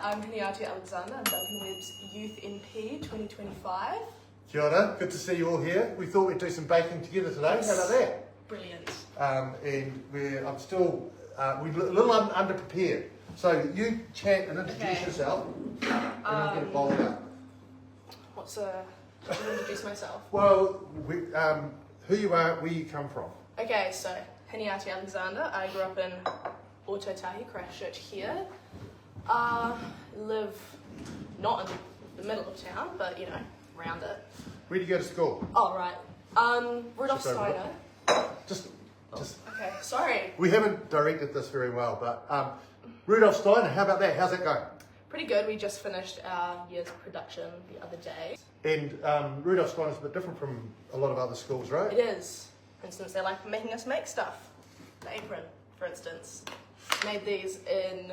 I'm Hineātea Alexander. I'm Duncan Webb's Youth MP 2025. Kia ora, good to see you all here. We thought we'd do some baking together today. How about that? Brilliant. I'm still, we're a little underprepared. So you chat and introduce yourself, and I'll get it bowled out. Should I introduce myself? Well, who you are, where you come from. Okay, so Hineātea Alexander. I grew up in Ōtautahi, Christchurch here. Live not in the middle of town, but you know, around it. Where do you go to school? Oh, right. Rudolph Steiner. Just. Okay, sorry. We haven't directed this very well, but Rudolph Steiner, how about that? How's that going? Pretty good. We just finished our year's production the other day. And Rudolph Steiner's a bit different from a lot of other schools, right? It is. For instance, they like making us make stuff. The apron, for instance. Made these in...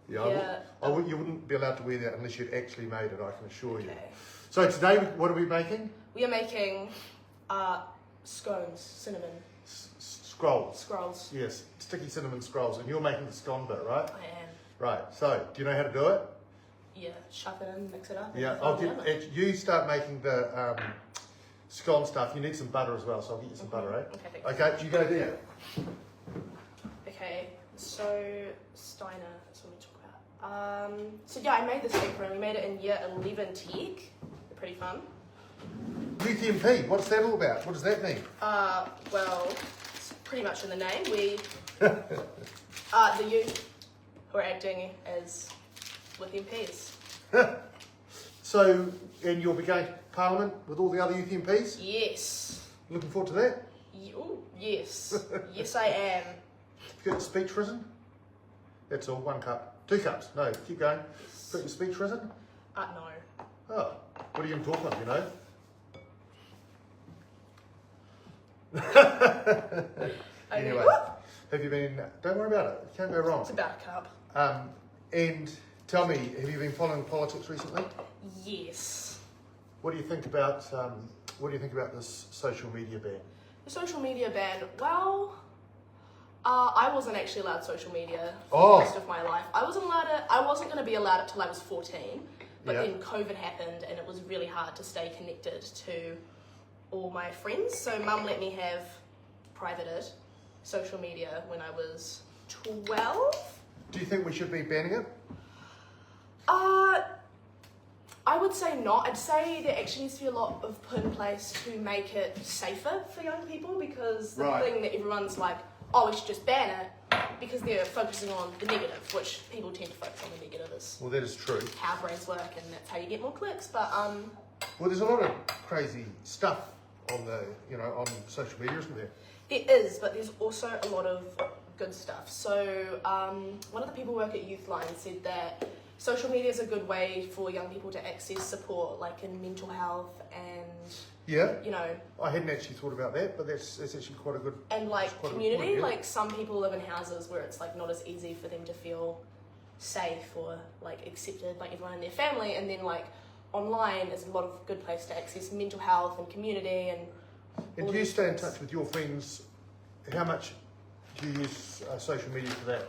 Yeah. You wouldn't be allowed to wear that unless you'd actually made it, I can assure you. Okay. So today, what are we making? We are making scones, cinnamon. Scrolls. Yes, sticky cinnamon scrolls. And you're making the scone bit, right? I am. Right, so do you know how to do it? Yeah, shove it in, mix it up. Yeah, you start making the scone stuff. You need some butter as well, so I'll get you some butter, eh? Okay, Okay, you go there. Okay, so Steiner, that's what we talk about. So yeah, I made this apron. We made it in year 11 tech. They're pretty fun. Youth MP, what's that all about? What does that mean? Well, it's pretty much in the name. We, the youth who are acting as with MPs. So, and you'll be going to Parliament with all the other youth MPs? Yes. Looking forward to that? Oh, yes. Yes, I am. You got your speech written? That's all, 1 cup. 2 cups, no, keep going. Got your speech written? No. Oh, what are you going to talk about, you know? Anyway, have you been, don't worry about it, you can't go wrong. It's about a cup. And tell me, have you been following politics recently? Yes. What do you think about this social media ban? The social media ban, well, I wasn't actually allowed social media for the rest of my life. I wasn't going to be allowed it till I was 14, but then COVID happened and it was really hard to stay connected to all my friends. So Mum let me have privated social media when I was 12. Do you think we should be banning it? I would say not. I'd say there actually needs to be a lot of put in place to make it safer for young people, because the thing that everyone's like, oh, we should just ban it, because they're focusing on the negative, which people tend to focus on the negative is well, that is true. How brains work, and that's how you get more clicks. But well, there's a lot of crazy stuff on on social media, isn't there? There is, but there's also a lot of good stuff. So one of the people who work at Youthline said that social media is a good way for young people to access support, like in mental health and I hadn't actually thought about that, but that's actually quite a good community. Point, Like some people live in houses where it's like not as easy for them to feel safe or like accepted like everyone in their family, and then like online is a lot of good place to access mental health and community and do you stay in touch with your friends? How much do you use social media for that?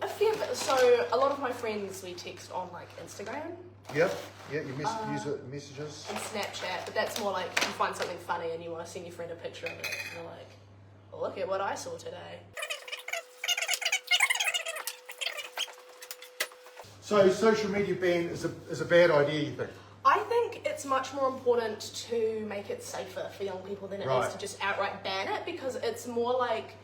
A fair bit. So a lot of my friends we text on like Instagram. Yeah, you use it messages. And Snapchat, but that's more like you find something funny and you want to send your friend a picture of it. And you're like, well, look at what I saw today. So social media ban is a bad idea, you think? I think it's much more important to make it safer for young people than it is to just outright ban it, because it's more like...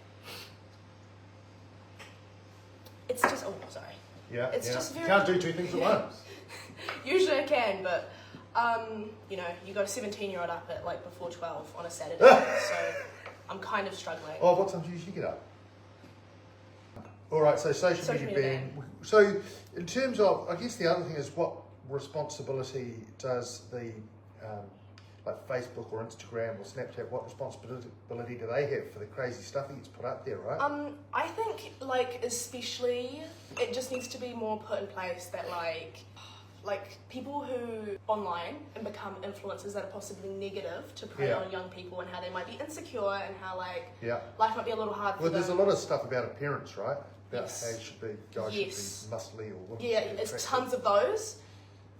It's just... Oh, sorry. Yeah, just very... You can't do 2 things at once. Usually I can, but, you got a 17-year-old up at, like, before 12 on a Saturday, so I'm kind of struggling. Oh, what time do you usually get up? All right, so social media ban. So, in terms of, I guess the other thing is what responsibility does the, like Facebook or Instagram or Snapchat, what responsibility do they have for the crazy stuff that gets put up there, right? I think, like, especially, it just needs to be more put in place that, like people who online and become influencers that are possibly negative to prey on young people, and how they might be insecure and how life might be a little hard for them. Well, there's a lot of stuff about appearance, right? About Yes. how guys should be muscly or women Yeah, should be it's attractive. tons of those.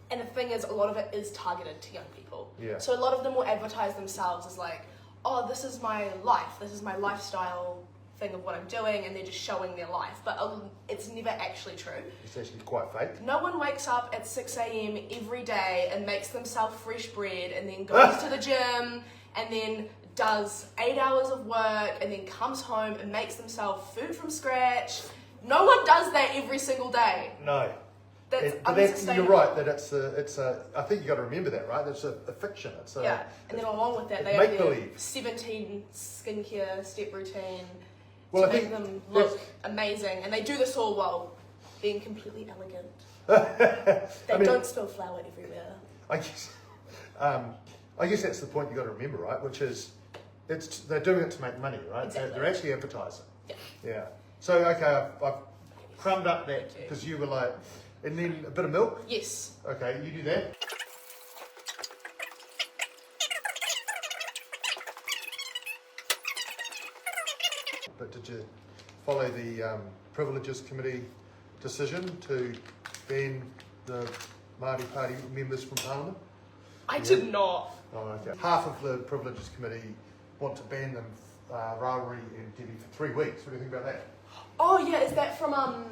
And the thing is, a lot of it is targeted to young people. Yeah. So a lot of them will advertise themselves as like, oh, this is my life, this is my lifestyle thing of what I'm doing, and they're just showing their life. But it's never actually true. It's actually quite fake. No one wakes up at 6 a.m. every day and makes themselves fresh bread and then goes to the gym and then does 8 hours of work and then comes home and makes themselves food from scratch. No one does that every single day. No. That's But unsustainable. you're right that it's a. I think you got to remember that, right? It's a fiction. It's a, Yeah, and then along with that, it's they have their make-believe. 17 skincare step routine Well, to I make think them look amazing, and they do this all while being completely elegant. They I mean, don't spill flour everywhere. I guess that's the point you got to remember, right? Which is, they're doing it to make money, right? Exactly. They're actually advertising. Yeah. Yeah. So okay, I've crumbed up that because you were like, and then a bit of milk. Yes. Okay, you do that. But did you follow the Privileges Committee decision to ban the Māori Party members from Parliament? I did not. Oh, okay. Half of the Privileges Committee want to ban them, Rāori and Debbie, for 3 weeks. What do you think about that? Oh yeah, is that from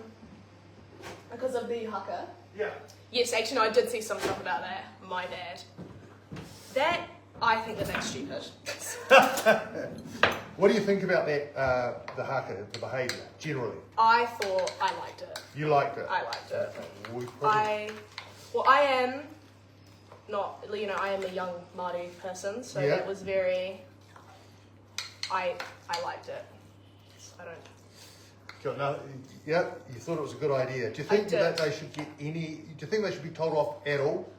because of the haka? Yeah. Yes, actually no, I did see some stuff about that. My bad. That I think that's stupid. What do you think about that, the haka, the behaviour, generally? I thought I liked it. You liked it? I liked it. We probably- I am not, I am a young Māori person, so Yeah. it was very, I liked it. I don't. Got no, yeah, you thought it was a good idea. Do you think did. that they should get any? Do you think they should be told off at all?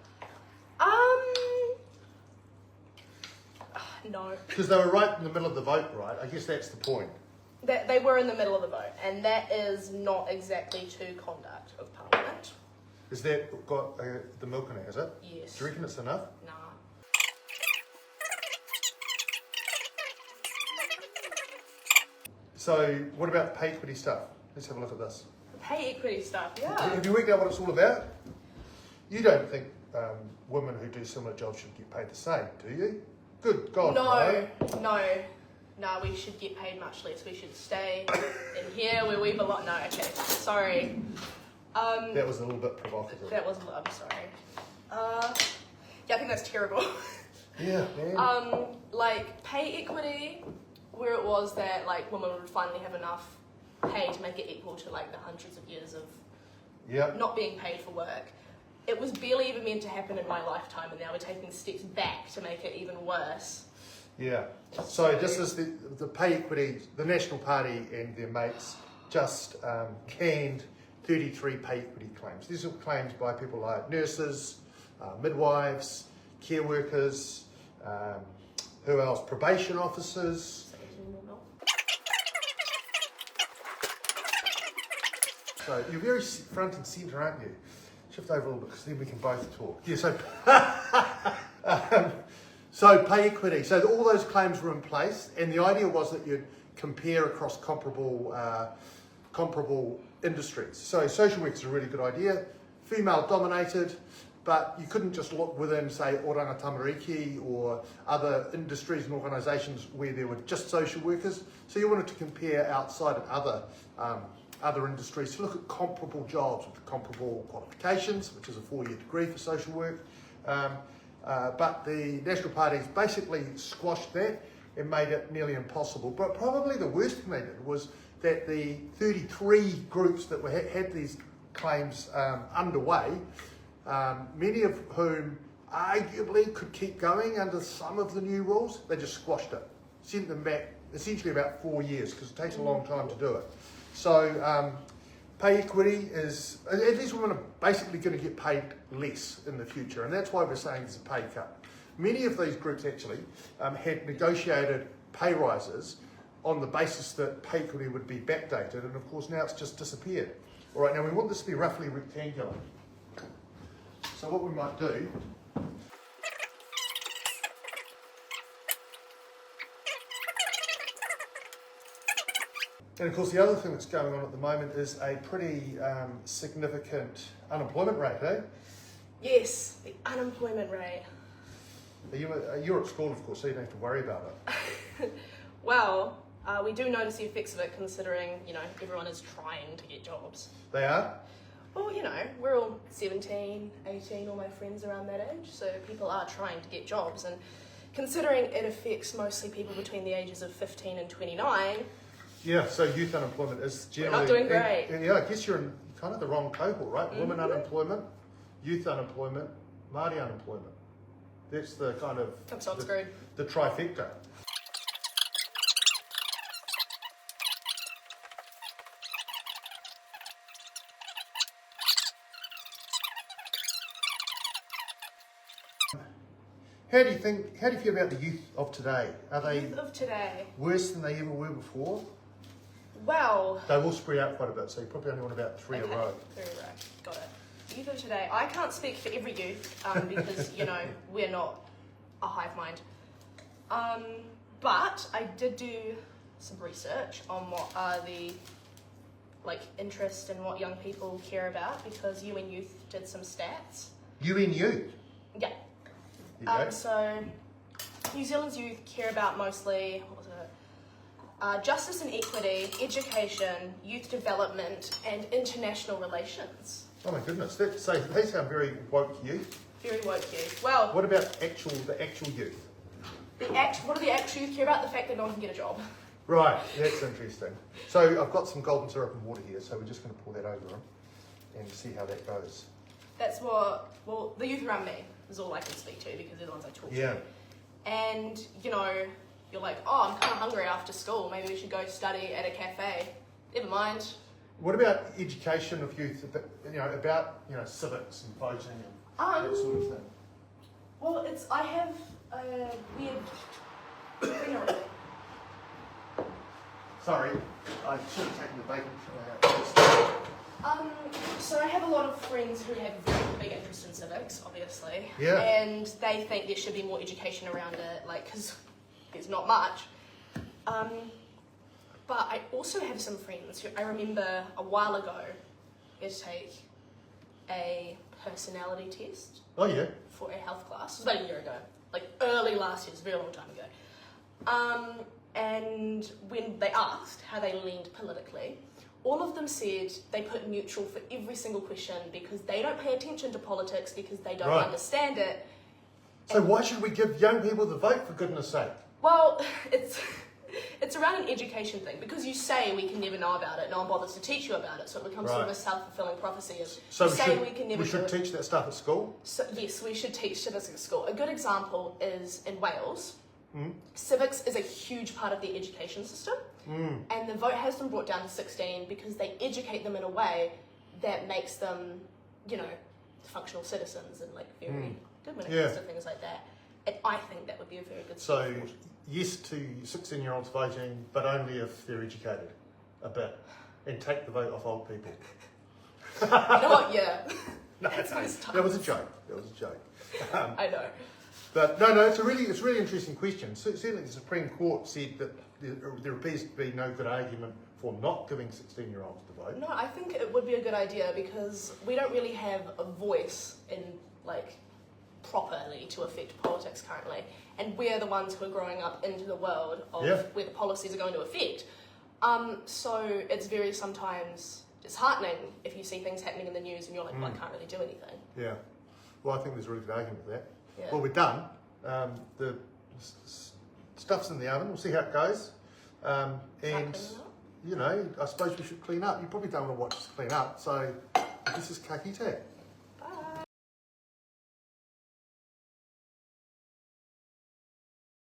No. Because they were right in the middle of the vote, right? I guess that's the point. They were in the middle of the vote, and that is not exactly to conduct of Parliament. Is that got the milk in it? Is it? Yes. Do you reckon it's enough? Nah. So, what about pay equity stuff? Let's have a look at this. Pay equity stuff, yeah. Have you worked out what it's all about? You don't think women who do similar jobs should get paid the same, do you? Good God, No, we should get paid much less. We should stay in here where we belong. No, okay, sorry. That was a little bit provocative. That was, I'm sorry. Yeah, I think that's terrible. Yeah, man. Like pay equity, where it was that like women would finally have enough pay to make it equal to like the hundreds of years of Yeah. not being paid for work. It was barely even meant to happen in my lifetime, and now we're taking steps back to make it even worse. Yeah. So this is the pay equity. The National Party and their mates just canned 33 pay equity claims. These are claims by people like nurses, midwives, care workers, who else? Probation officers. So you're very front and centre, aren't you? Shift over a little bit because then we can both talk. Yeah, so pay equity. So all those claims were in place, and the idea was that you'd compare across comparable industries. So social work is a really good idea, female dominated, but you couldn't just look within, say, Oranga Tamariki or other industries and organisations where there were just social workers. So you wanted to compare outside of other industries to look at comparable jobs with comparable qualifications, which is a 4-year degree for social work. But the National Parties basically squashed that and made it nearly impossible. But probably the worst thing they did was that the 33 groups that had these claims underway, many of whom arguably could keep going under some of the new rules, they just squashed it, sent them back essentially about 4 years because it takes a long time to do it. So pay equity is, at least women are basically going to get paid less in the future, and that's why we're saying there's a pay cut. Many of these groups actually had negotiated pay rises on the basis that pay equity would be backdated, and of course now it's just disappeared. All right, now we want this to be roughly rectangular. So what we might do And of course, the other thing that's going on at the moment is a pretty significant unemployment rate, eh? Yes, the unemployment rate. You're at school, of course, so you don't have to worry about it. Well, we do notice the effects of it considering, everyone is trying to get jobs. They are? Well, we're all 17, 18, all my friends around that age, so people are trying to get jobs. And considering it affects mostly people between the ages of 15 and 29... Yeah, so youth unemployment is generally... We're not doing great. Yeah, I guess you're in kind of the wrong cohort, right? Mm-hmm. Women unemployment, youth unemployment, Māori unemployment. That's the kind of... I'm so screwed. The trifecta. How do you feel about the youth of today? Are they youth of today worse than they ever were before? Well... They will spread out quite a bit, so you probably only want about three a row. 3 a row, got it. Youth of today. I can't speak for every youth because, we're not a hive mind. But I did do some research on what are the interest in what young people care about because UN Youth did some stats. UN Youth? Yeah. So New Zealand's youth care about mostly, justice and equity, education, youth development, and international relations. Oh my goodness, they sound very woke youth. Very woke youth. Well, what about the actual youth? What do the actual youth care about? The fact that no one can get a job. Right, that's interesting. So I've got some golden syrup and water here, so we're just going to pour that over them and see how that goes. That's the youth around me is all I can speak to because they're the ones I talk to. And, you're like, oh, I'm kind of hungry after school. Maybe we should go study at a cafe. Never mind. What about education of youth? About civics and voting and that sort of thing. Well, I have a weird. Sorry, I should have taken the bacon out. So I have a lot of friends who have a very big interest in civics, obviously. Yeah. And they think there should be more education around it, because there's not much. But I also have some friends who I remember a while ago had to take a personality test. Oh yeah. For a health class. It was about a year ago. Early last year, it was a very long time ago. And when they asked how they leaned politically, all of them said they put neutral for every single question because they don't pay attention to politics because they don't understand it. So why should we give young people the vote, for goodness sake? Well, it's around an education thing because you say we can never know about it, no one bothers to teach you about it, so it becomes sort of a self-fulfilling prophecy. We should teach that stuff at school? So, yes, we should teach civics at school. A good example is in Wales. Civics is a huge part of the education system, and the vote has been brought down to 16 because they educate them in a way that makes them, functional citizens and very good when it comes to things like that. And I think that would be a very good step forward. Yes to 16-year-olds voting, but only if they're educated a bit, and take the vote off old people. You know what? Yeah. No, that was a joke. I know. But no, it's a really interesting question. So, certainly, the Supreme Court said that there appears to be no good argument for not giving 16-year-olds the vote. No, I think it would be a good idea because we don't really have a voice in properly to affect politics currently, and we're the ones who are growing up into the world of where the policies are going to affect. So it's very sometimes disheartening if you see things happening in the news and you're like, well, I can't really do anything. Yeah. Well, I think there's a really good argument for that. Yeah. Well, we're done. The stuff's in the oven. We'll see how it goes. And, I suppose we should clean up. You probably don't want to watch us clean up, so this is ka kite.